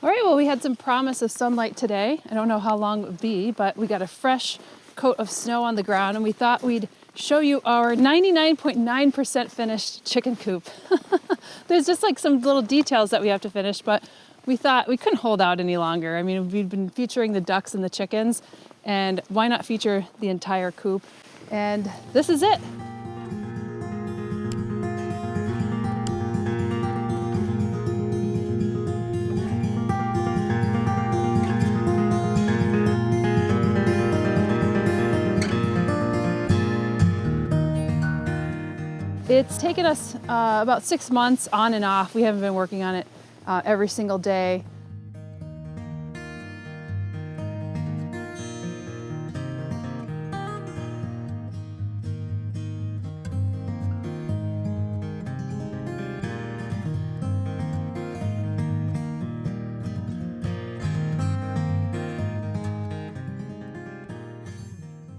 All right, well, we had some promise of sunlight today. I don't know how long it would be, but we got a fresh coat of snow on the ground, and we thought we'd show you our 99.9% finished chicken coop. There's just like some little details that we have to finish, but we thought we couldn't hold out any longer. I mean, we've been featuring the ducks and the chickens, and why not feature the entire coop? And this is it. It's taken us about 6 months on and off. We haven't been working on it every single day.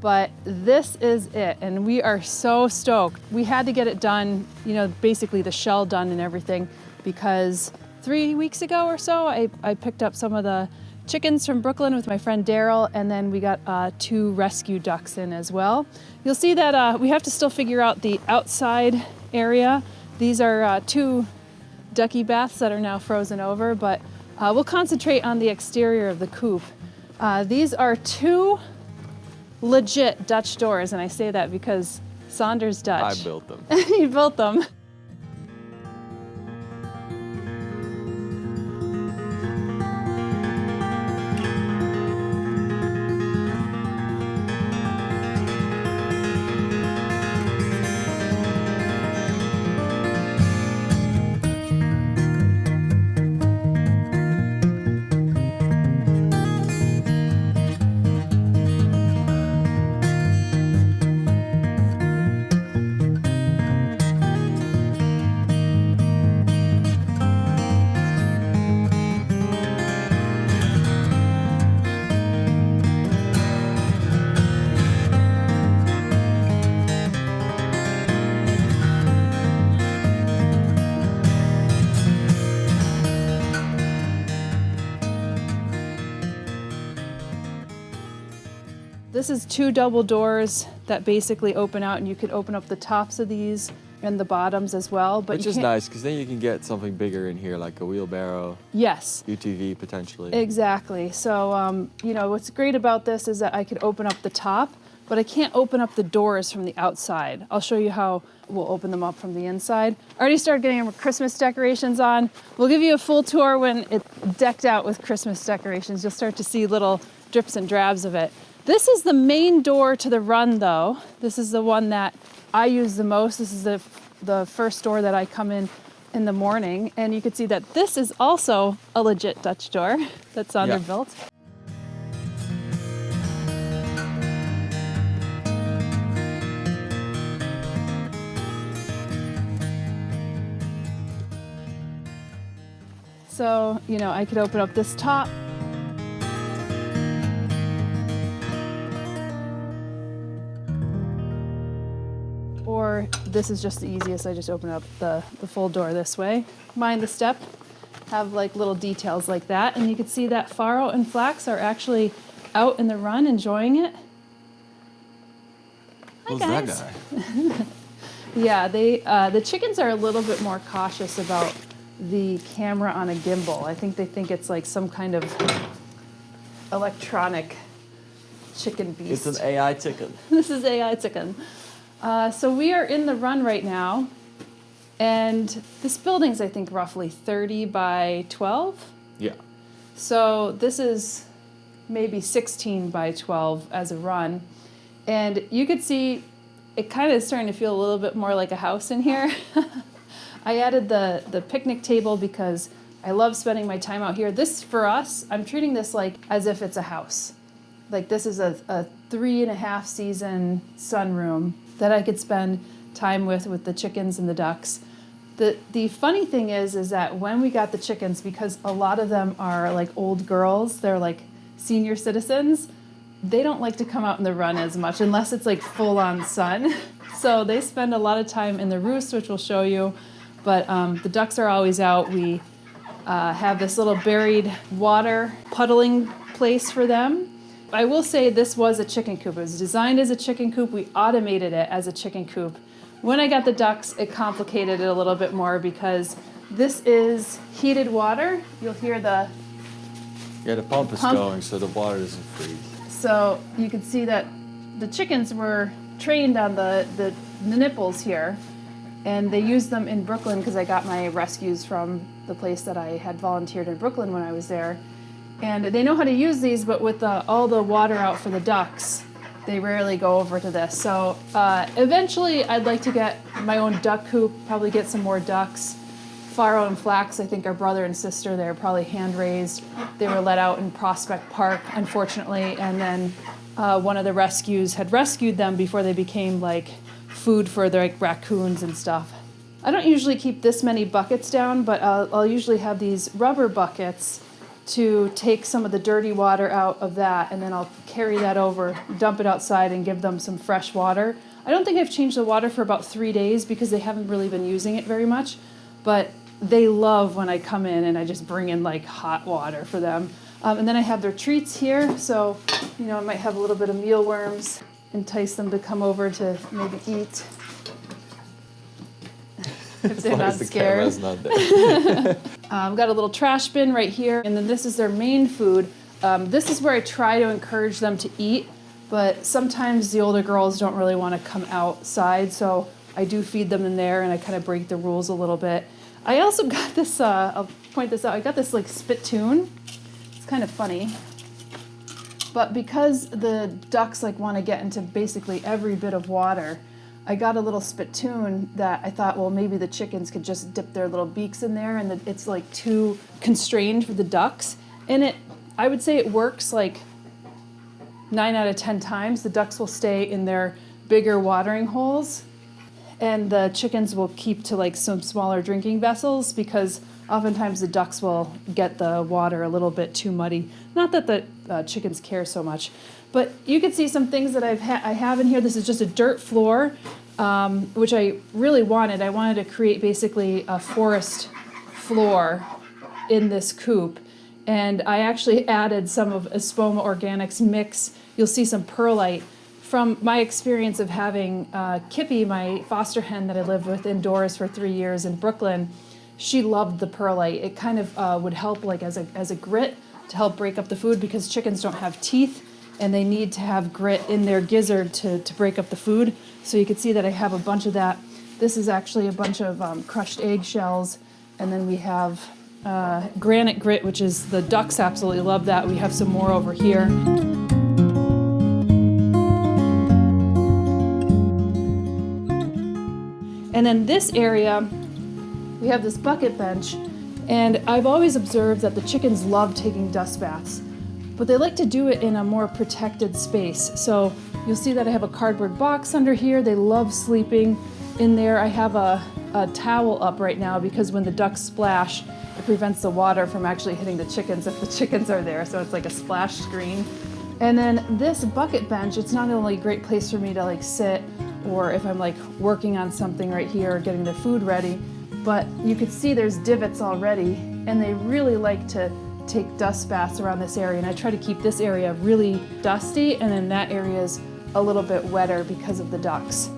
But this is it, and we are so stoked. We had to get it done, you know, basically the shell done and everything, because 3 weeks ago or so, I picked up some of the chickens from Brooklyn with my friend Daryl, and then we got 2 rescue ducks in as well. You'll see that we have to still figure out the outside area. These are 2 ducky baths that are now frozen over, but we'll concentrate on the exterior of the coop. These are 2 legit Dutch doors, and I say that because Saunders Dutch. I built them. You built them. This is 2 double doors that basically open out, and you could open up the tops of these and the bottoms as well. But which is nice, because then you can get something bigger in here, like a wheelbarrow. Yes. UTV potentially. Exactly. So, you know, what's great about this is that I could open up the top, but I can't open up the doors from the outside. I'll show you how we'll open them up from the inside. I already started getting our Christmas decorations on. We'll give you a full tour when it's decked out with Christmas decorations. You'll start to see little drips and drabs of it. This is the main door to the run, though. This is the one that I use the most. This is the first door that I come in the morning. And you can see that this is also a legit Dutch door that Sander built. So, you know, I could open up this top. Or this is just the easiest. I just open up the full door this way. Mind the step, have like little details like that. And you can see that Faro and Flax are actually out in the run enjoying it. Who's Hi, guys. that guy? Yeah, the chickens are a little bit more cautious about the camera on a gimbal. I think they think it's like some kind of electronic chicken beast. It's an AI chicken. This is AI chicken. So we are in the run right now, and this building's, I think, roughly 30 by 12. Yeah. So this is maybe 16 by 12 as a run. And you could see it kind of is starting to feel a little bit more like a house in here. I added the picnic table because I love spending my time out here. This, for us, I'm treating this like as if it's a house. Like this is a 3.5 season sunroom that I could spend time with the chickens and the ducks. The funny thing is that when we got the chickens, because a lot of them are like old girls, they're like senior citizens, they don't like to come out in the run as much unless it's like full on sun. So they spend a lot of time in the roost, which we'll show you. But the ducks are always out. We have this little buried water puddling place for them. I will say this was a chicken coop. It was designed as a chicken coop. We automated it as a chicken coop. When I got the ducks, it complicated it a little bit more because this is heated water. You'll hear the pump is going so the water doesn't freeze. So you can see that the chickens were trained on the nipples here, and they use them in Brooklyn because I got my rescues from the place that I had volunteered in Brooklyn when I was there. And they know how to use these, but with all the water out for the ducks, they rarely go over to this. So eventually I'd like to get my own duck coop, probably get some more ducks. Faro and Flax, I think, are brother and sister. They're probably hand-raised. They were let out in Prospect Park, unfortunately, and then one of the rescues had rescued them before they became like food for their like raccoons and stuff. I don't usually keep this many buckets down, but I'll usually have these rubber buckets to take some of the dirty water out of that, and then I'll carry that over, dump it outside, and give them some fresh water. I don't think I've changed the water for about 3 days because they haven't really been using it very much, but they love when I come in and I just bring in like hot water for them. And then I have their treats here, so I might have a little bit of mealworms, entice them to come over to maybe eat. If they're not scared. The camera's not there. I've got a little trash bin right here, and then this is their main food. This is where I try to encourage them to eat, but sometimes the older girls don't really want to come outside, so I do feed them in there, and I kind of break the rules a little bit. I also got this, I'll point this out, I got this like spittoon. It's kind of funny. But because the ducks like want to get into basically every bit of water, I got a little spittoon that I thought, well, maybe the chickens could just dip their little beaks in there, and it's like too constrained for the ducks. And I would say it works like 9 out of 10 times. The ducks will stay in their bigger watering holes, and the chickens will keep to like some smaller drinking vessels because oftentimes the ducks will get the water a little bit too muddy. Not that the chickens care so much, but you can see some things that I have in here. This is just a dirt floor, which I really wanted. I wanted to create basically a forest floor in this coop, and I actually added some of Espoma Organics mix. You'll see some perlite. From my experience of having Kippy, my foster hen that I lived with indoors for 3 years in Brooklyn, she loved the perlite. It kind of would help like as a grit to help break up the food because chickens don't have teeth and they need to have grit in their gizzard to break up the food. So you can see that I have a bunch of that. This is actually a bunch of crushed eggshells, and then we have granite grit, which is the ducks absolutely love that. We have some more over here. And then this area, we have this bucket bench, and I've always observed that the chickens love taking dust baths, but they like to do it in a more protected space. So you'll see that I have a cardboard box under here. They love sleeping in there. I have a towel up right now because when the ducks splash, it prevents the water from actually hitting the chickens if the chickens are there. So it's like a splash screen. And then this bucket bench, it's not only a great place for me to like sit or if I'm like working on something right here or getting the food ready, but you could see there's divots already, and they really like to take dust baths around this area. And I try to keep this area really dusty, and then that area is a little bit wetter because of the ducks.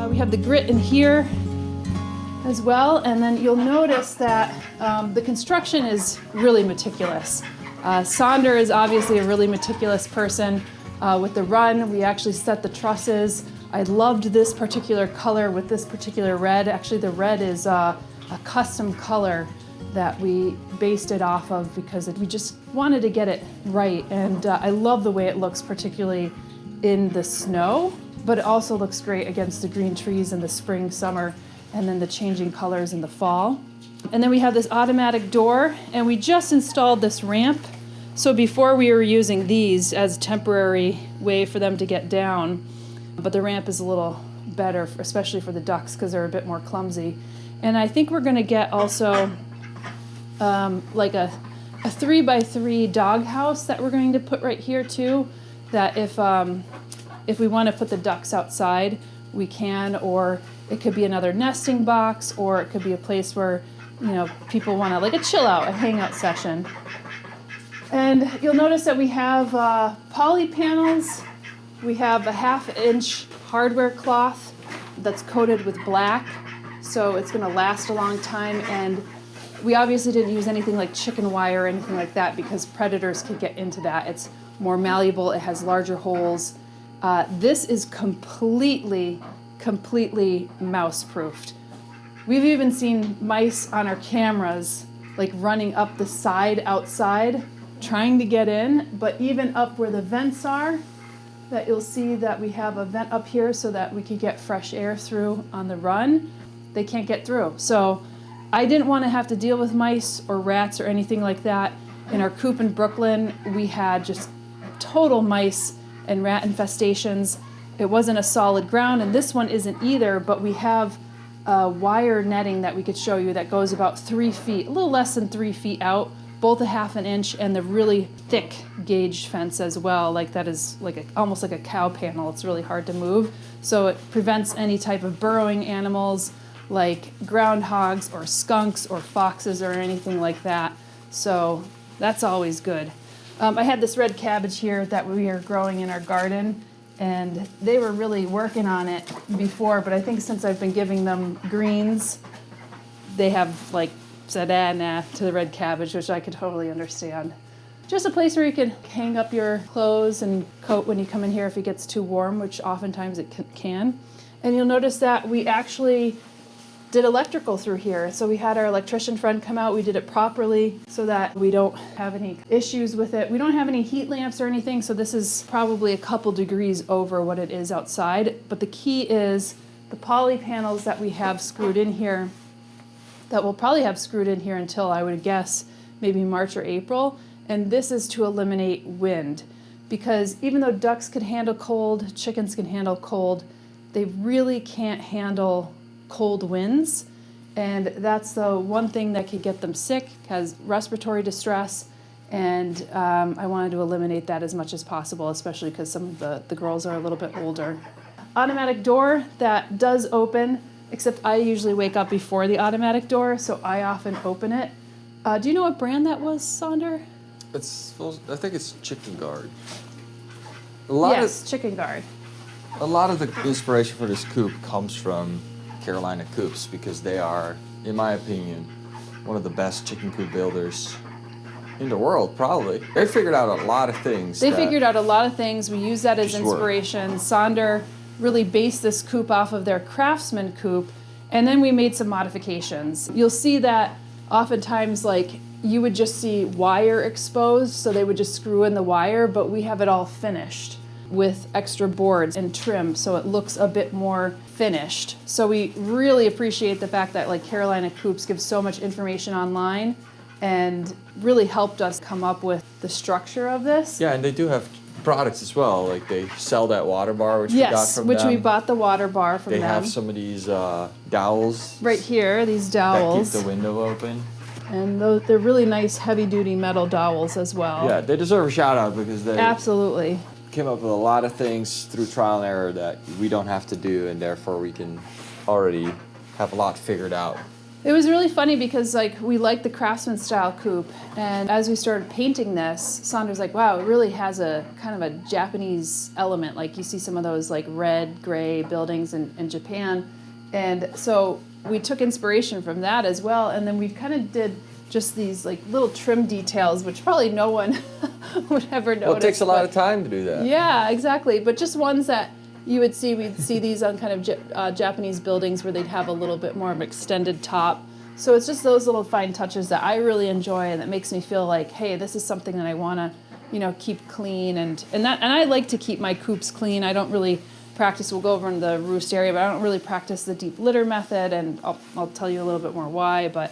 We have the grit in here as well, and then you'll notice that the construction is really meticulous. Sonder is obviously a really meticulous person. With the run, we actually set the trusses. I loved this particular color with this particular red. Actually, the red is a custom color that we based it off of because we just wanted to get it right. And I love the way it looks, particularly in the snow, but it also looks great against the green trees in the spring, summer, and then the changing colors in the fall. And then we have this automatic door, and we just installed this ramp. So before we were using these as a temporary way for them to get down, but the ramp is a little better, especially for the ducks because they're a bit more clumsy. And I think we're gonna get also like a 3x3 dog house that we're going to put right here too, that if we want to put the ducks outside, we can, or it could be another nesting box, or it could be a place where, you know, people want to like a chill out, a hangout session. And you'll notice that we have poly panels. We have a 1/2 inch hardware cloth that's coated with black, so it's going to last a long time. And we obviously didn't use anything like chicken wire or anything like that because predators could get into that. It's more malleable, it has larger holes. This is completely mouse-proofed. We've even seen mice on our cameras like running up the side outside, trying to get in, but even up where the vents are, that you'll see that we have a vent up here so that we could get fresh air through on the run. They can't get through. So I didn't want to have to deal with mice or rats or anything like that. In our coop in Brooklyn, we had just total mice and rat infestations. It wasn't a solid ground, and this one isn't either, but we have wire netting that we could show you that goes about 3 feet, a little less than 3 feet out, both a 1/2 inch, and the really thick gauge fence as well. Like that is like almost like a cow panel. It's really hard to move. So it prevents any type of burrowing animals like groundhogs or skunks or foxes or anything like that. So that's always good. I had this red cabbage here that we are growing in our garden, and they were really working on it before, but I think since I've been giving them greens, they have like said nah to the red cabbage, which I could totally understand. Just a place where you can hang up your clothes and coat when you come in here if it gets too warm, which oftentimes it can. And you'll notice that we actually did electrical through here. So we had our electrician friend come out, we did it properly so that we don't have any issues with it. We don't have any heat lamps or anything, so this is probably a couple degrees over what it is outside. But the key is the poly panels that we have screwed in here, that we'll probably have screwed in here until I would guess maybe March or April. And this is to eliminate wind, because even though ducks can handle cold, chickens can handle cold, they really can't handle cold winds, and that's the one thing that could get them sick, has respiratory distress, and I wanted to eliminate that as much as possible, especially because some of the girls are a little bit older. Automatic door that does open, except I usually wake up before the automatic door, so I often open it. Do you know what brand that was, Sonder? I think it's Chicken Guard. Yes, Chicken Guard. A lot of the inspiration for this coop comes from Carolina Coops, because they are, in my opinion, one of the best chicken coop builders in the world, probably. They figured out a lot of things. They figured out a lot of things. We use that as inspiration. Sonder really based this coop off of their Craftsman coop, and then we made some modifications. You'll see that oftentimes, like, you would just see wire exposed, so they would just screw in the wire, but we have it all finished with extra boards and trim, so it looks a bit more finished. So we really appreciate the fact that like Carolina Coops gives so much information online and really helped us come up with the structure of this. Yeah, and they do have products as well. Like they sell that water bar, which we got from them. Yes, which we bought the water bar from them. They have some of these dowels. Right here, these dowels. That keep the window open. And they're really nice heavy-duty metal dowels as well. Yeah, they deserve a shout out because they absolutely came up with a lot of things through trial and error that we don't have to do, and therefore we can already have a lot figured out. It was really funny because like we liked the Craftsman style coop, and as we started painting this, Sonder's like, wow, it really has a kind of a Japanese element. Like you see some of those like red, gray buildings in Japan. And so we took inspiration from that as well, and then we kind of did just these like little trim details, which probably no one would ever notice. Well, it takes a lot of time to do that. Yeah, exactly. But just ones that you would see, we'd see these on kind of Japanese buildings where they'd have a little bit more of an extended top. So it's just those little fine touches that I really enjoy, and that makes me feel like, hey, this is something that I want to, keep clean, and I like to keep my coops clean. I don't really practice. We'll go over in the roost area, but I don't really practice the deep litter method, and I'll tell you a little bit more why. But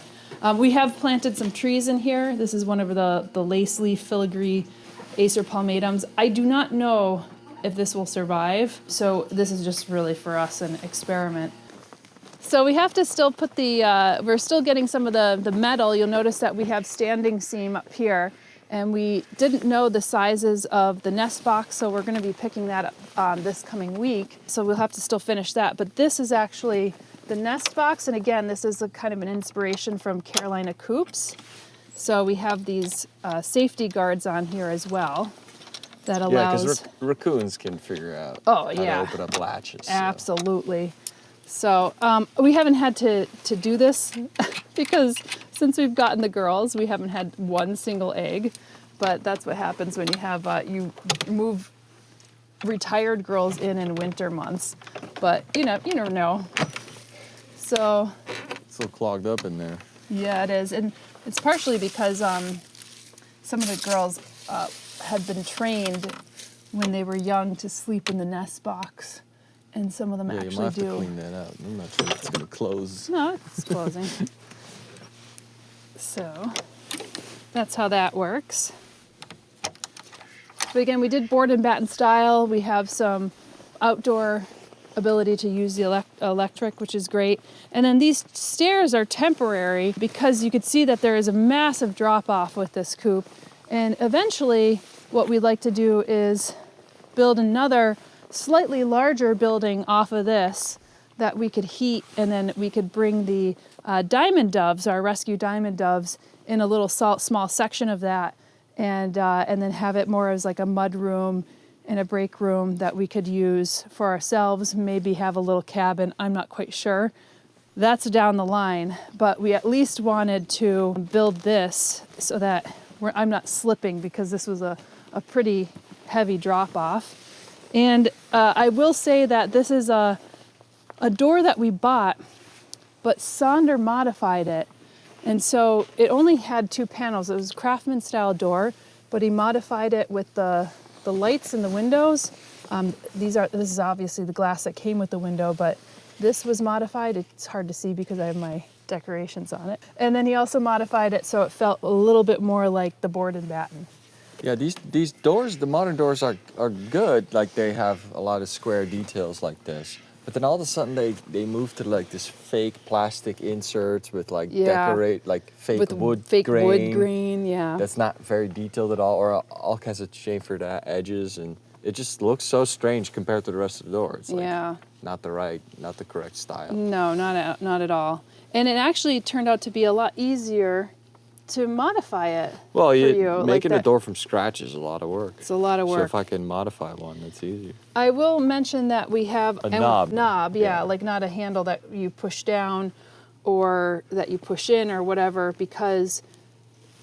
we have planted some trees in here. This is one of the lace leaf filigree Acer palmatums. I do not know if this will survive, so this is just really for us an experiment. So we have to still put we're still getting some of the metal. You'll notice that we have standing seam up here, and we didn't know the sizes of the nest box, so we're gonna be picking that up this coming week. So we'll have to still finish that. But this is actually the nest box, and again, this is a kind of an inspiration from Carolina Coops. So we have these safety guards on here as well. That allows... Yeah, because raccoons can figure out how to open up latches. Absolutely. So we haven't had to do this because since we've gotten the girls, we haven't had one single egg. But that's what happens when you have you move retired girls in winter months. But you never know. So it's a little clogged up in there. Yeah, it is, and it's partially because some of the girls had been trained when they were young to sleep in the nest box. And some of them actually do. You might have to clean that out. I'm not sure if it's going to close. No, it's closing. So that's how that works. But again, we did board and batten style. We have some outdoor ability to use the electric, which is great. And then these stairs are temporary because you could see that there is a massive drop off with this coop. And eventually what we'd like to do is build another slightly larger building off of this that we could heat, and then we could bring the diamond doves, our rescue diamond doves, in a little small section of that, and then have it more as like a mud room and a break room that we could use for ourselves, maybe have a little cabin. I'm not quite sure. That's down the line, but we at least wanted to build this so that I'm not slipping, because this was a pretty heavy drop off. And I will say that this is a door that we bought, but Sonder modified it. And so it only had 2 panels. It was a craftsman style door, but he modified it with the lights in the windows. This is obviously the glass that came with the window, but this was modified. It's hard to see because I have my decorations on it. And then he also modified it so it felt a little bit more like the board and batten. Yeah, these doors, the modern doors are good. Like, they have a lot of square details like this. But then all of a sudden they move to like this fake plastic inserts with like fake with wood fake grain. wood grain, yeah. That's not very detailed at all, or all kinds of chamfered edges, and it just looks so strange compared to the rest of the door. It's like not the correct style. No, not at all. And it actually turned out to be a lot easier to modify it. Well, making like a door from scratch is a lot of work. It's a lot of work. So if I can modify one, that's easier. I will mention that we have a knob. Yeah, like not a handle that you push down or that you push in or whatever, because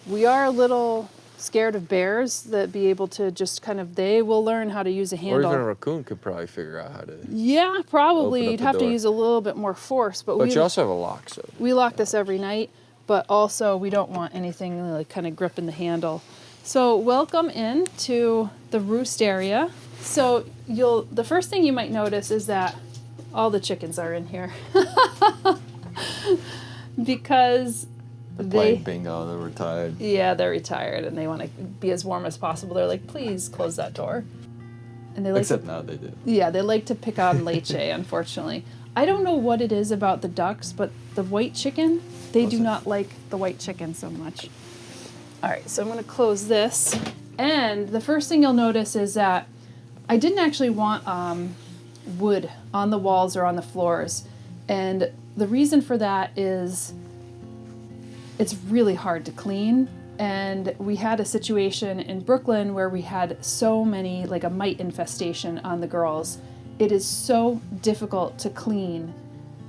we are a little scared of bears that be able to just they will learn how to use a handle. Or even a raccoon could probably figure out how to. Yeah, probably. You'd have to use a little bit more force. But you also have a lock, so. We lock this every night. But also we don't want anything like kind of gripping the handle. So welcome in to the roost area. So the first thing you might notice is that all the chickens are in here. Because they're playing bingo, they're retired. Yeah, they're retired and they want to be as warm as possible. They're like, please close that door. And they Except now they do. Yeah, they like to pick on leche, unfortunately. I don't know what it is about the ducks, but the white chicken, they do not like the white chicken so much. All right, so I'm going to close this. And the first thing you'll notice is that I didn't actually want wood on the walls or on the floors. And the reason for that is it's really hard to clean. And we had a situation in Brooklyn where we had so many, like a mite infestation on the girls. It is so difficult to clean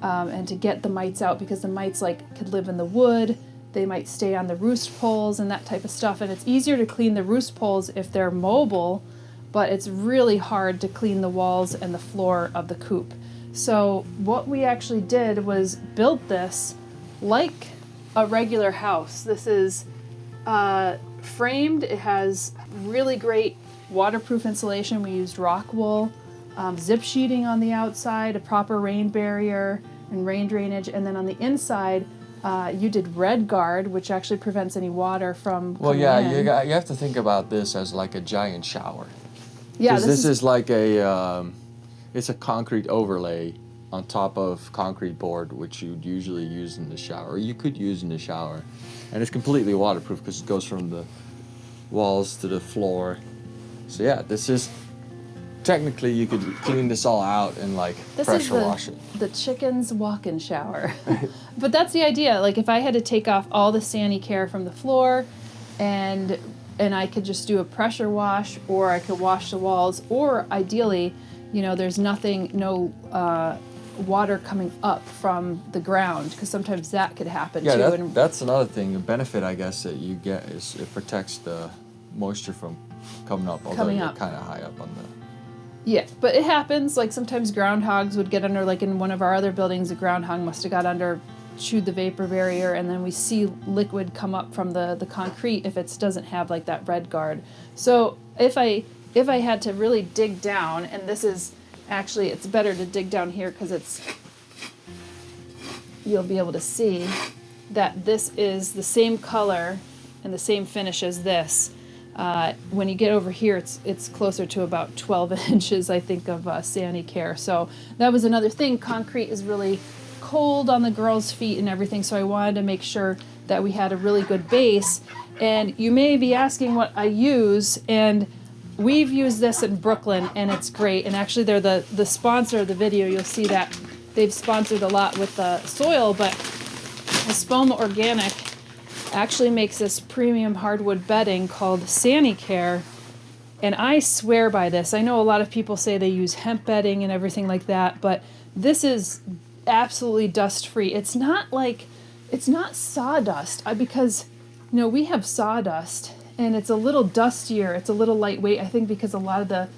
and to get the mites out, because the mites could live in the wood, they might stay on the roost poles and that type of stuff. And it's easier to clean the roost poles if they're mobile, but it's really hard to clean the walls and the floor of the coop. So what we actually did was build this like a regular house. This is framed. It has really great waterproof insulation. We used rock wool, zip sheeting on the outside, a proper rain barrier and rain drainage, and then on the inside, you did red guard, which actually prevents any water from coming in. You have to think about this as like a giant shower. Yeah, Because this is like it's a concrete overlay on top of concrete board, which you'd usually use in the shower. Or you could use in the shower. And it's completely waterproof because it goes from the walls to the floor. So yeah, this is, technically you could clean this all out and like pressure wash it. The chicken's walk-in shower. But that's the idea. Like if I had to take off all the Sani-Care from the floor and I could just do a pressure wash, or I could wash the walls, or ideally, there's no water coming up from the ground, because sometimes that could happen too. Yeah, that's another thing. The benefit, I guess, that you get is it protects the moisture from coming up, although you're kind of high up on the... Yeah, but it happens. Like sometimes groundhogs would get under, like in one of our other buildings, a groundhog must have got under, chewed the vapor barrier, and then we see liquid come up from the concrete if it doesn't have like that red guard. So if I had to really dig down, and this is actually, it's better to dig down here because you'll be able to see that this is the same color and the same finish as this. When you get over here, it's closer to about 12 inches, I think, of Sani-Care. So that was another thing. Concrete is really cold on the girls' feet and everything, so I wanted to make sure that we had a really good base. And you may be asking what I use, and we've used this in Brooklyn, and it's great. And actually, they're the sponsor of the video. You'll see that they've sponsored a lot with the soil, but Espoma Organic actually makes this premium hardwood bedding called Sani-Care, and I swear by this. I know a lot of people say they use hemp bedding and everything like that, but this is absolutely dust-free. It's not sawdust, because we have sawdust and it's a little dustier, it's a little lightweight, I think, because a lot of the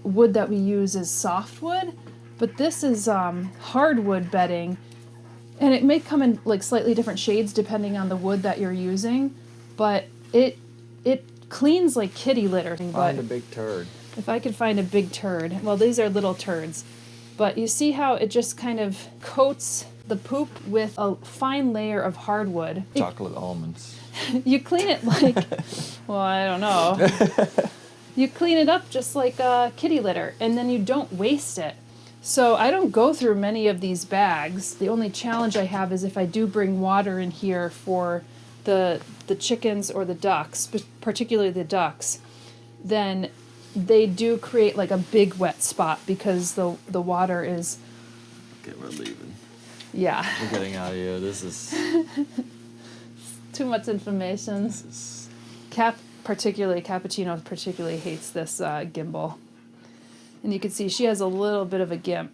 wood that we use is softwood, but this is hardwood bedding, and it may come in like slightly different shades depending on the wood that you're using, but it cleans like kitty litter. Find a big turd. If I could find a big turd. Well, these are little turds. But you see how it just kind of coats the poop with a fine layer of hardwood. Chocolate almonds. You clean it like, well, I don't know. You clean it up just like kitty litter, and then you don't waste it. So I don't go through many of these bags. The only challenge I have is if I do bring water in here for the chickens or the ducks, particularly the ducks, then they do create like a big wet spot because the water is... Okay, we're leaving. Yeah. We're getting out of here. This is... Too much information. This is... Cappuccino particularly hates this gimbal. And you can see she has a little bit of a gimp.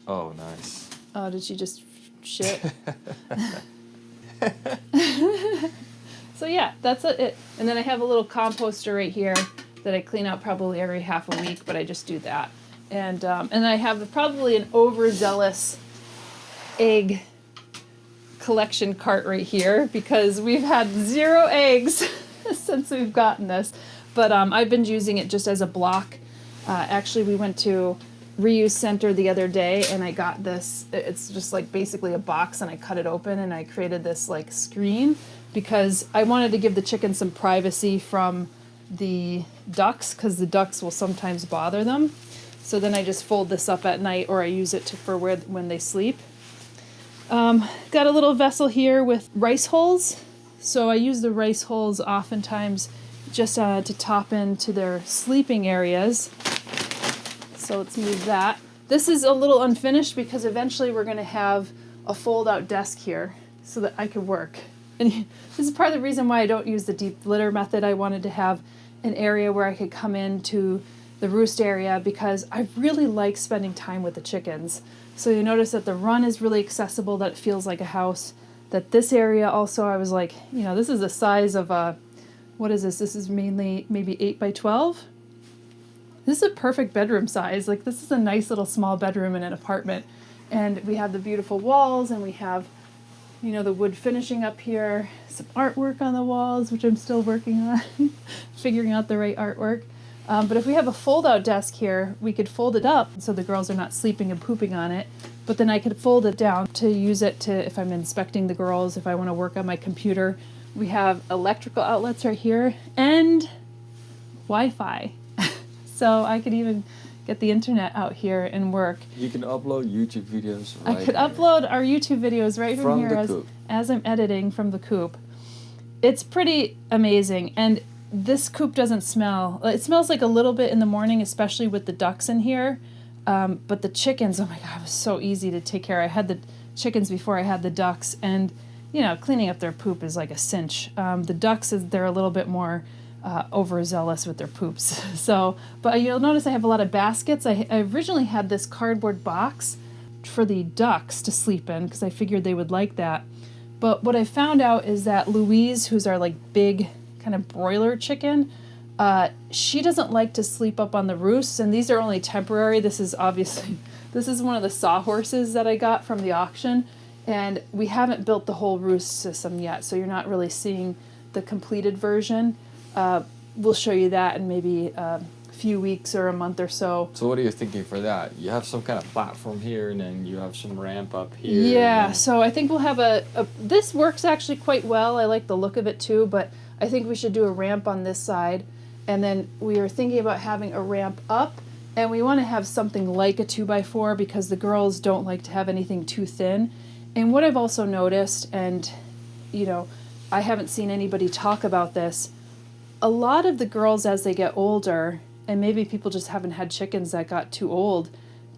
Oh, nice. Oh, did she just shit? So yeah, that's it. And then I have a little composter right here that I clean out probably every half a week, but I just do that. And I have probably an overzealous egg collection cart right here because we've had 0 eggs since we've gotten this. But I've been using it just as a block. Actually, we went to Reuse Center the other day and I got this. It's just like basically a box, and I cut it open and I created this like screen because I wanted to give the chickens some privacy from the ducks, because the ducks will sometimes bother them. So then I just fold this up at night, or I use it for when they sleep. Got a little vessel here with rice holes. So I use the rice holes oftentimes just to top into their sleeping areas. So let's move that. This is a little unfinished because eventually we're going to have a fold-out desk here so that I could work. And this is part of the reason why I don't use the deep litter method. I wanted to have an area where I could come into the roost area because I really like spending time with the chickens. So you notice that the run is really accessible, that it feels like a house. That this area also, I was like, this is the size of a, what is this? This is mainly maybe 8 by 12. This is a perfect bedroom size. Like, this is a nice little small bedroom in an apartment. And we have the beautiful walls, and we have you know, the wood finishing up here, some artwork on the walls, which I'm still working on, figuring out the right artwork. But if we have a fold-out desk here, we could fold it up so the girls are not sleeping and pooping on it. But then I could fold it down to use it to, if I'm inspecting the girls, if I want to work on my computer. We have electrical outlets right here and Wi-Fi. So I could even get the internet out here and work. You can upload YouTube videos right I could here. upload our YouTube videos right from here the Coop. as I'm editing from the Coop. It's pretty amazing. And this coop doesn't smell. It smells like a little bit in the morning, especially with the ducks in here. But the chickens, oh my God, it was so easy to take care of. I had the chickens before I had the ducks, and you know, cleaning up their poop is like a cinch. The ducks, they're a little bit more overzealous with their poops. So, but you'll notice I have a lot of baskets. I originally had this cardboard box for the ducks to sleep in because I figured they would like that. But what I found out is that Louise, who's our like big kind of broiler chicken, she doesn't like to sleep up on the roosts, and these are only temporary. This is one of the sawhorses that I got from the auction, and we haven't built the whole roost system yet, so you're not really seeing the completed version. We'll show you that in maybe a few weeks or a month or so. So what are you thinking for that? You have some kind of platform here, and then you have some ramp up here. Yeah, so I think we'll have this works actually quite well. I like the look of it too, but I think we should do a ramp on this side. And then we are thinking about having a ramp up, and we want to have something like a 2x4 because the girls don't like to have anything too thin. And what I've also noticed, and you know, I haven't seen anybody talk about this, a lot of the girls as they get older, and maybe people just haven't had chickens that got too old,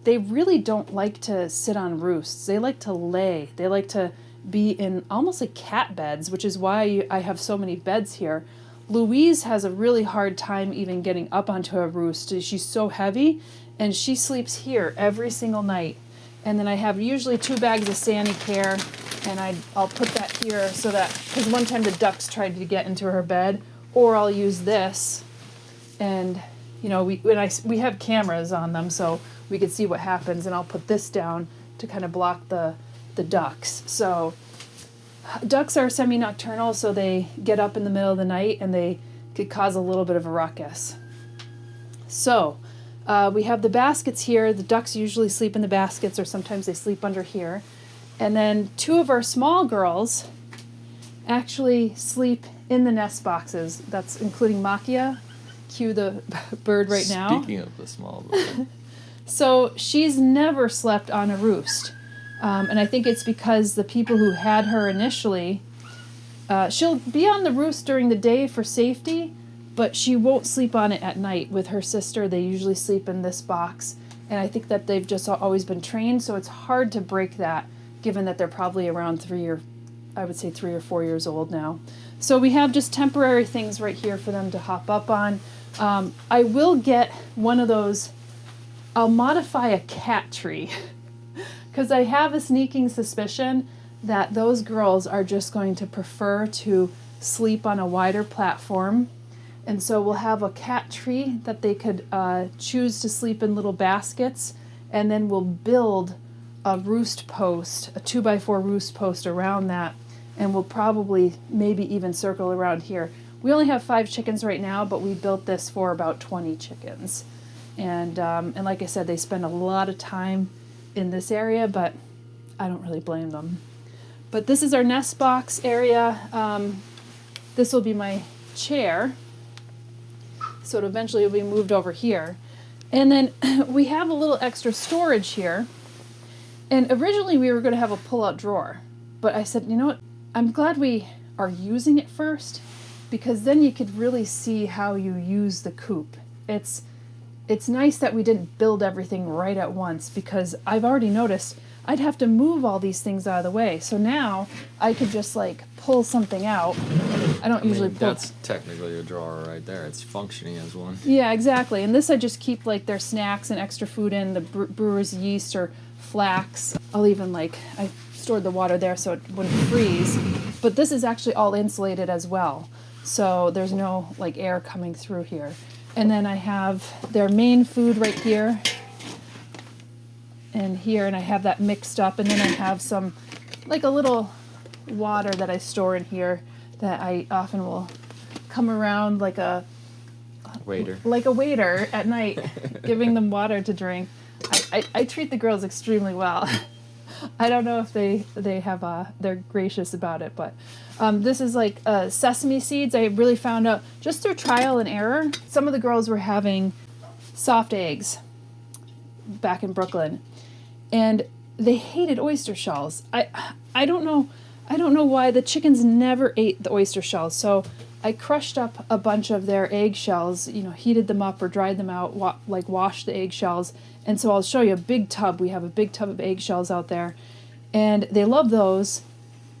they really don't like to sit on roosts. They like to lay. They like to be in almost like cat beds, which is why I have so many beds here. Louise has a really hard time even getting up onto a roost. She's so heavy, and she sleeps here every single night. And then I have usually 2 bags of Sani-Care, and I'll put that here so that, because one time the ducks tried to get into her bed, or I'll use this, and you know, we have cameras on them so we could see what happens, and I'll put this down to kind of block the ducks. So ducks are semi-nocturnal, so they get up in the middle of the night and they could cause a little bit of a ruckus. So we have the baskets here. The ducks usually sleep in the baskets, or sometimes they sleep under here. And then 2 of our small girls actually sleep in the nest boxes. That's including Makia. Cue the bird right now. Speaking of the small bird. So she's never slept on a roost. And I think it's because the people who had her initially, she'll be on the roost during the day for safety, but she won't sleep on it at night. With her sister, they usually sleep in this box. And I think that they've just always been trained, so it's hard to break that, given that they're probably around 3 or 4 years old now. So we have just temporary things right here for them to hop up on. I will get one of those, I'll modify a cat tree, because I have a sneaking suspicion that those girls are just going to prefer to sleep on a wider platform. And so we'll have a cat tree that they could choose to sleep in little baskets, and then we'll build a roost post, a 2x4 roost post around that, and we'll probably maybe even circle around here. We only have 5 chickens right now, but we built this for about 20 chickens. And like I said, they spend a lot of time in this area, but I don't really blame them. But this is our nest box area. This will be my chair. So eventually it'll be moved over here. And then we have a little extra storage here. And originally we were going to have a pull-out drawer. But I said, you know what? I'm glad we are using it first, because then you could really see how you use the coop. It's nice that we didn't build everything right at once, because I've already noticed I'd have to move all these things out of the way. So now I could just like pull something out. I don't usually pull. That's technically a drawer right there. It's functioning as one. Yeah, exactly. And this I just keep like their snacks and extra food in, the brewer's yeast or flax. I'll even I stored the water there so it wouldn't freeze. But this is actually all insulated as well. So there's no air coming through here. And then I have their main food right here and here, and I have that mixed up. And then I have some, a little water that I store in here that I often will come around like a waiter at night, giving them water to drink. I treat the girls extremely well. I don't know if they have they're gracious about it, but this is like sesame seeds. I really found out just through trial and error. Some of the girls were having soft eggs back in Brooklyn, and they hated oyster shells. I don't know why the chickens never ate the oyster shells. So I crushed up a bunch of their egg shells, heated them up or dried them out, washed the egg shells. And so I'll show you a big tub. We have a big tub of egg shells out there. And they love those,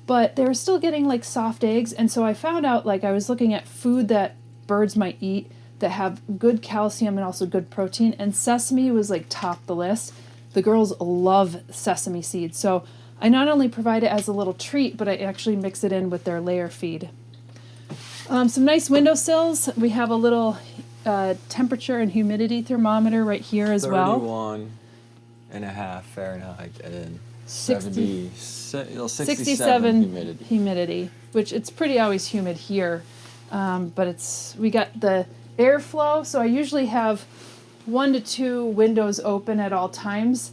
but they were still getting like soft eggs. And so I found out, like, I was looking at food that birds might eat that have good calcium and also good protein. And sesame was like top the list. The girls love sesame seeds. So I not only provide it as a little treat, but I actually mix it in with their layer feed. Some nice windowsills. We have a little temperature and humidity thermometer right here as well. 31.5 Fahrenheit and 67 humidity, which it's pretty always humid here. But we got the airflow, so I usually have 1 to 2 windows open at all times.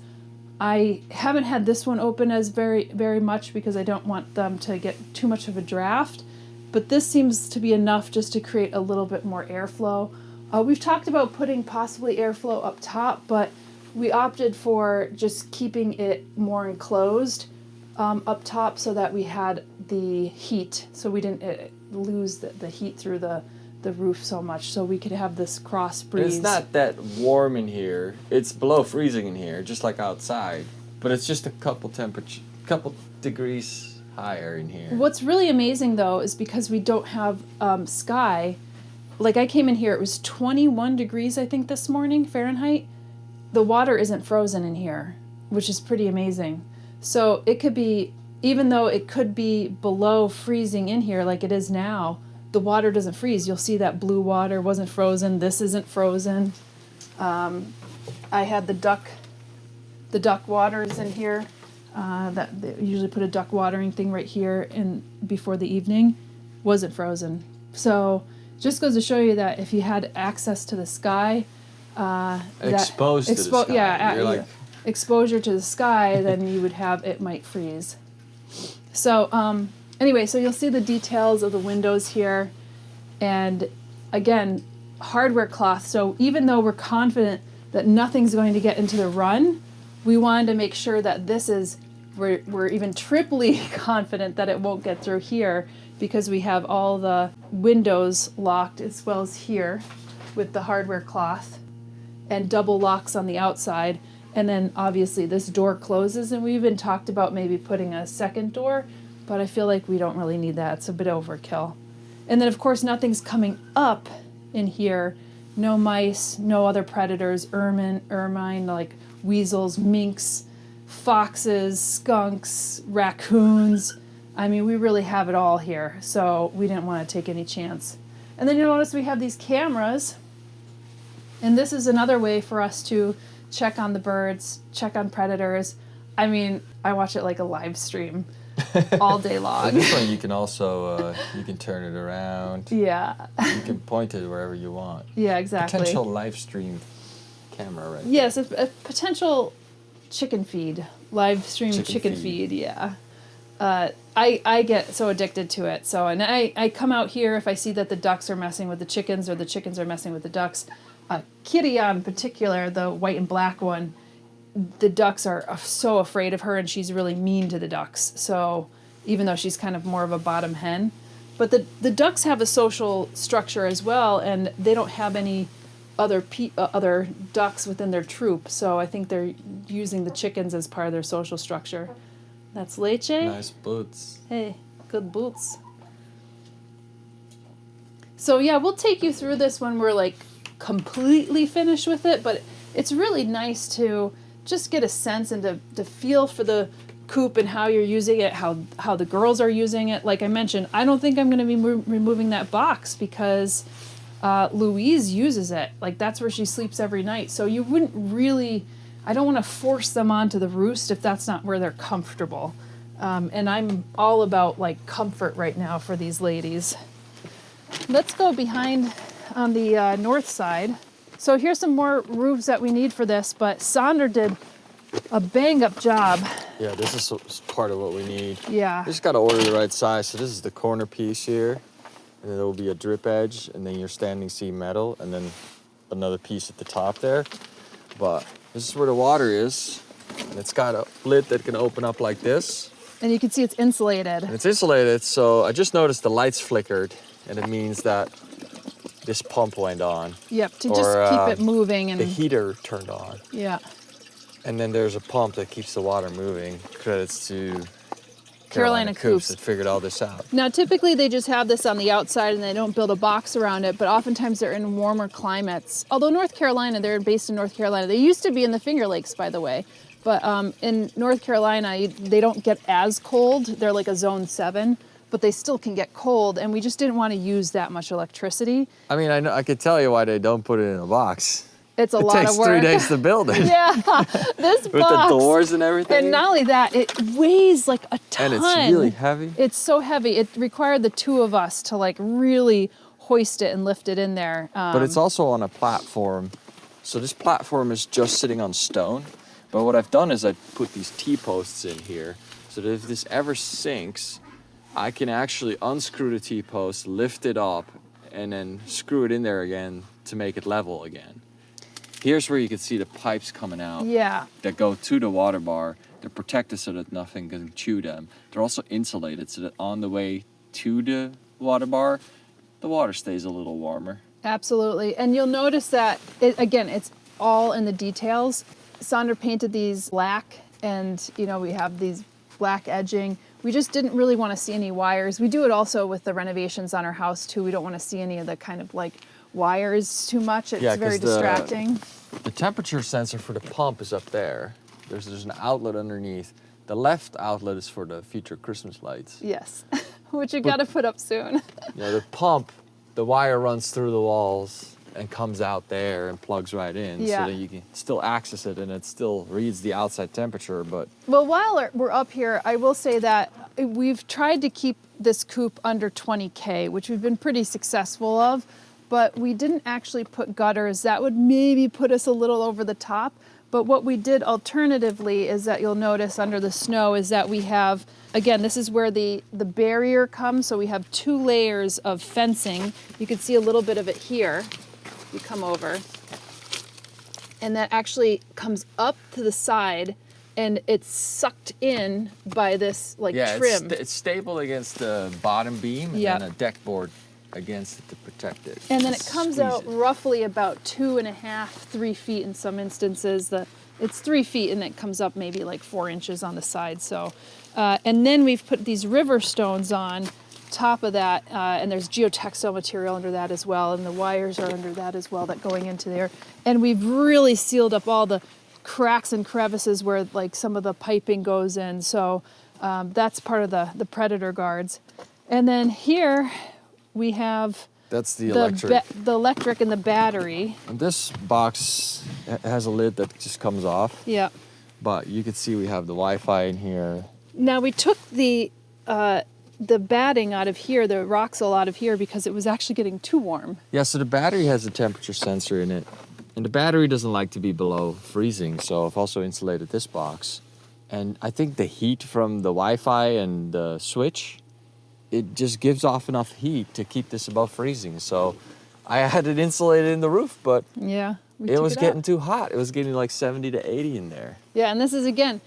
I haven't had this one open as very, very much because I don't want them to get too much of a draft. But this seems to be enough just to create a little bit more airflow. We've talked about putting possibly airflow up top, but we opted for just keeping it more enclosed up top so that we had the heat, so we didn't lose the heat through the roof so much, so we could have this cross breeze. It's not that warm in here. It's below freezing in here, just like outside, but it's just a couple degrees higher in here. What's really amazing though is because we don't have sky. Like I came in here, it was 21 degrees I think this morning Fahrenheit. The water isn't frozen in here, which is pretty amazing. So it could be, even though it could be below freezing in here like it is now, the water doesn't freeze. You'll see that blue water wasn't frozen. This isn't frozen. I had the duck waters in here. That they usually put a duck watering thing right here in before the evening. Wasn't frozen. So just goes to show you that if you had access to the sky, exposure to the sky, then you would have, it might freeze. So anyway, so you'll see the details of the windows here, and again, hardware cloth. So even though we're confident that nothing's going to get into the run, we wanted to make sure that we're even triply confident that it won't get through here, because we have all the windows locked as well as here with the hardware cloth and double locks on the outside. And then obviously this door closes, and we even talked about maybe putting a second door, but I feel like we don't really need that. It's a bit overkill. And then of course nothing's coming up in here. No mice, no other predators, ermine, like weasels, minks, foxes, skunks, raccoons. I mean, we really have it all here, so we didn't want to take any chance. And then you'll notice we have these cameras, and this is another way for us to check on the birds, check on predators. I mean, I watch it like a live stream all day long. This one you can also, you can turn it around. Yeah. You can point it wherever you want. Yeah, exactly. Potential live stream camera right Yes, a potential chicken feed, live stream chicken feed, yeah. I get so addicted to it. So, and I come out here if I see that the ducks are messing with the chickens or the chickens are messing with the ducks. Kitty in particular, the white and black one, the ducks are so afraid of her, and she's really mean to the ducks. So even though she's kind of more of a bottom hen, but the ducks have a social structure as well, and they don't have any other ducks within their troop. So I think they're using the chickens as part of their social structure. That's Leche. Nice boots. Hey, good boots. So yeah, we'll take you through this when we're like completely finished with it, but it's really nice to just get a sense and to feel for the coop and how you're using it, how the girls are using it. Like I mentioned, I don't think I'm going to be removing that box because Louise uses it. Like that's where she sleeps every night. So you wouldn't really, I don't want to force them onto the roost if that's not where they're comfortable. And I'm all about like comfort right now for these ladies. Let's go behind on the north side. So here's some more roofs that we need for this, but Sonder did a bang-up job. Yeah, this is part of what we need. Yeah. We just got to order the right size. So this is the corner piece here, and then there will be a drip edge, and then your standing seam metal, and then another piece at the top there. But this is where the water is, and it's got a lid that can open up like this. And you can see it's insulated. And it's insulated, so I just noticed the lights flickered, and it means that this pump went on. Yep, to just keep it moving. And the heater turned on. Yeah. And then there's a pump that keeps the water moving. Credits to Carolina Coops that figured all this out. Now, typically they just have this on the outside and they don't build a box around it, but oftentimes they're in warmer climates. Although North Carolina, they're based in North Carolina. They used to be in the Finger Lakes, by the way. But in North Carolina, they don't get as cold. They're like a zone 7, but they still can get cold. And we just didn't want to use that much electricity. I mean, I could tell you why they don't put it in a box. It's a lot of work. It takes 3 days to build it. Yeah, this With box. the doors and everything. And not only that, it weighs like a ton. And it's really heavy. It's so heavy. It required the 2 of us to like really hoist it and lift it in there. But it's also on a platform. So this platform is just sitting on stone. But what I've done is I put these T-posts in here so that if this ever sinks, I can actually unscrew the T-post, lift it up, and then screw it in there again to make it level again. Here's where you can see the pipes coming out. Yeah. That go to the water bar. They're protected so that nothing can chew them. They're also insulated so that on the way to the water bar, the water stays a little warmer. Absolutely. And you'll notice that, again, it's all in the details. Sonder painted these black, and we have these black edging. We just didn't really want to see any wires. We do it also with the renovations on our house too. We don't want to see any of the kind of like wires too much. It's very distracting. The temperature sensor for the pump is up there. There's an outlet underneath. The left outlet is for the future Christmas lights. Yes, which you got to put up soon. The pump, the wire runs through the walls and comes out there and plugs right in, so that you can still access it and it still reads the outside temperature. But well, while we're up here, I will say that we've tried to keep this coop under 20K, which we've been pretty successful of, but we didn't actually put gutters. That would maybe put us a little over the top. But what we did alternatively is that you'll notice under the snow is that we have, again, this is where the barrier comes. So we have 2 layers of fencing. You can see a little bit of it here. You come over, and that actually comes up to the side, and it's sucked in by this trim. It's stable against the bottom beam, and then a deck board against it to protect it. And then it comes out roughly about 2.5, 3 feet in some instances. It's 3 feet, and it comes up maybe like 4 inches on the side. So, and then we've put these river stones on top of that, and there's geotextile material under that as well, and the wires are under that as well that going into there. And we've really sealed up all the cracks and crevices where like some of the piping goes in. So that's part of the predator guards. And then here we have that's the electric. The electric and the battery. And this box has a lid that just comes off. Yeah. But you can see we have the Wi-Fi in here. Now we took the batting out of here, the Roxol out of here, because it was actually getting too warm. Yeah, so the battery has a temperature sensor in it. And the battery doesn't like to be below freezing, so I've also insulated this box. And I think the heat from the Wi-Fi and the switch, it just gives off enough heat to keep this above freezing. So I had it insulated in the roof, but it was getting too hot. It was getting like 70 to 80 in there. Yeah, and this is, again,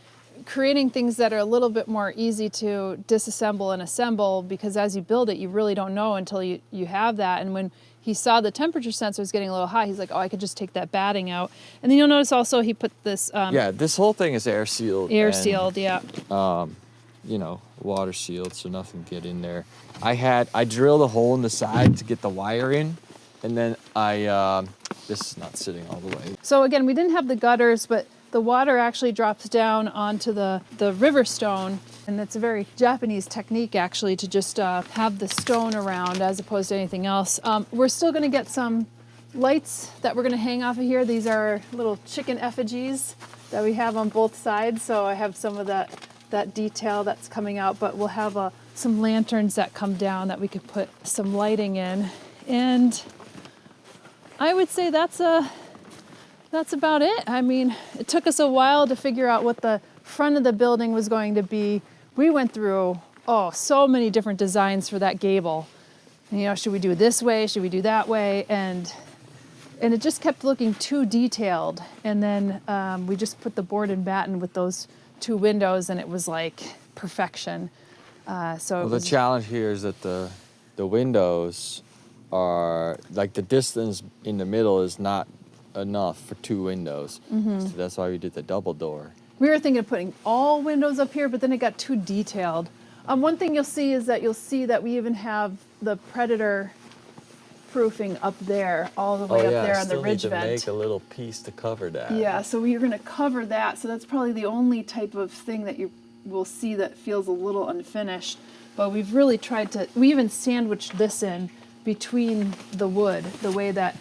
creating things that are a little bit more easy to disassemble and assemble, because as you build it, you really don't know until you have that. And when he saw the temperature sensor was getting a little high, he's like, oh, I could just take that batting out. And then you'll notice also he put this... this whole thing is air sealed. Air sealed, yeah. Water sealed, so nothing can get in there. I drilled a hole in the side to get the wire in, and then this is not sitting all the way. So again, we didn't have the gutters, but the water actually drops down onto the river stone, and it's a very Japanese technique actually to just have the stone around as opposed to anything else. We're still going to get some lights that we're going to hang off of here. These are little chicken effigies that we have on both sides, so I have some of that that detail that's coming out, but we'll have some lanterns that come down that we could put some lighting in. And I would say that's about it. I mean, it took us a while to figure out what the front of the building was going to be. We went through, so many different designs for that gable. You know, should we do it this way? Should we do that way? And it just kept looking too detailed. And then we just put the board and batten with those 2 windows, and it was like perfection. The challenge here is that the windows are, like, the distance in the middle is not enough for 2 windows. So that's why we did the double door. We were thinking of putting all windows up here, but then it got too detailed. One thing you'll see is that we even have the predator proofing up there, all the way up there on the ridge vent. Need to make a little piece to cover that. Yeah, so we're going to cover that. So that's probably the only type of thing that you will see that feels a little unfinished. But we've really tried to, we even sandwiched this in between the wood. The way that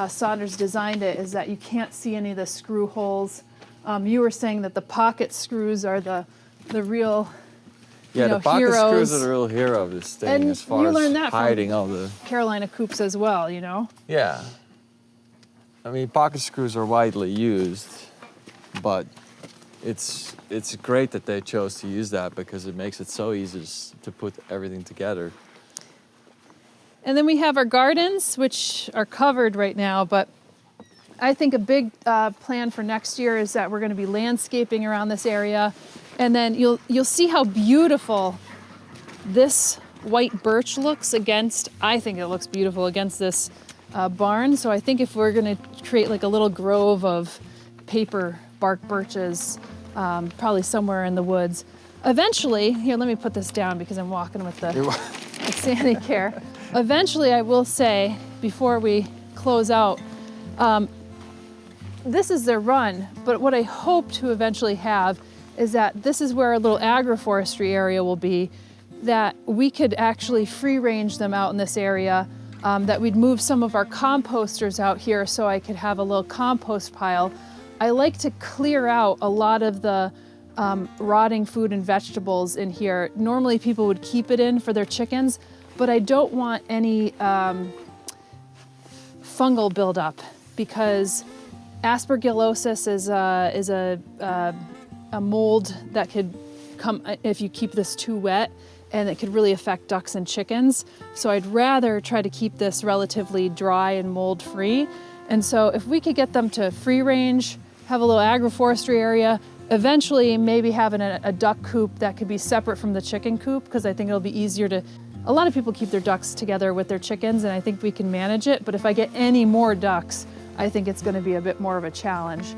Saunders designed it is that you can't see any of the screw holes. You were saying that the pocket screws are the real the pocket heroes. screws are the real hero of this thing, And as far you as learned that hiding from all the... Carolina Coops as well, you know? Yeah. I mean, pocket screws are widely used, but it's great that they chose to use that because it makes it so easy to put everything together. And then we have our gardens, which are covered right now, but I think a big plan for next year is that we're going to be landscaping around this area. And then you'll see how beautiful this white birch looks against, I think it looks beautiful against this barn. So I think if we're going to create like a little grove of paper bark birches, probably somewhere in the woods. Eventually, here, let me put this down because I'm walking with the Sani-Care. Eventually, I will say, before we close out, this is their run, but what I hope to eventually have is that this is where our little agroforestry area will be, that we could actually free range them out in this area, that we'd move some of our composters out here so I could have a little compost pile. I like to clear out a lot of the rotting food and vegetables in here. Normally people would keep it in for their chickens, but I don't want any fungal buildup because aspergillosis is a mold that could come if you keep this too wet, and it could really affect ducks and chickens. So I'd rather try to keep this relatively dry and mold free. And so if we could get them to free range, have a little agroforestry area, eventually maybe having a duck coop that could be separate from the chicken coop, because I think it'll be easier to, a lot of people keep their ducks together with their chickens, and I think we can manage it. But if I get any more ducks, I think it's going to be a bit more of a challenge.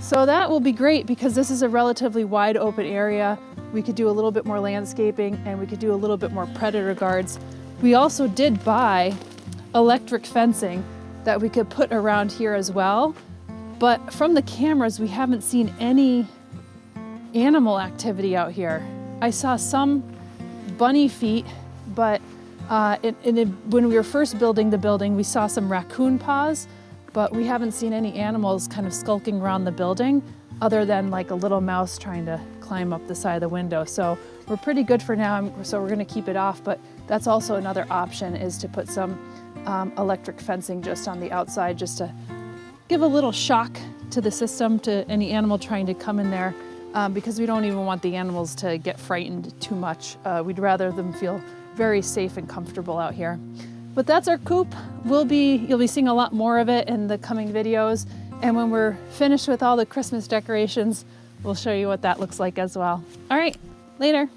So that will be great because this is a relatively wide open area. We could do a little bit more landscaping and we could do a little bit more predator guards. We also did buy electric fencing that we could put around here as well. But from the cameras, we haven't seen any animal activity out here. I saw some bunny feet, but when we were first building the building, we saw some raccoon paws, but we haven't seen any animals kind of skulking around the building other than like a little mouse trying to climb up the side of the window. So we're pretty good for now, so we're gonna keep it off, but that's also another option, is to put some electric fencing just on the outside, just to give a little shock to the system, to any animal trying to come in there, because we don't even want the animals to get frightened too much. We'd rather them feel very safe and comfortable out here. But that's our coop. You'll be seeing a lot more of it in the coming videos. And when we're finished with all the Christmas decorations, we'll show you what that looks like as well. All right, later.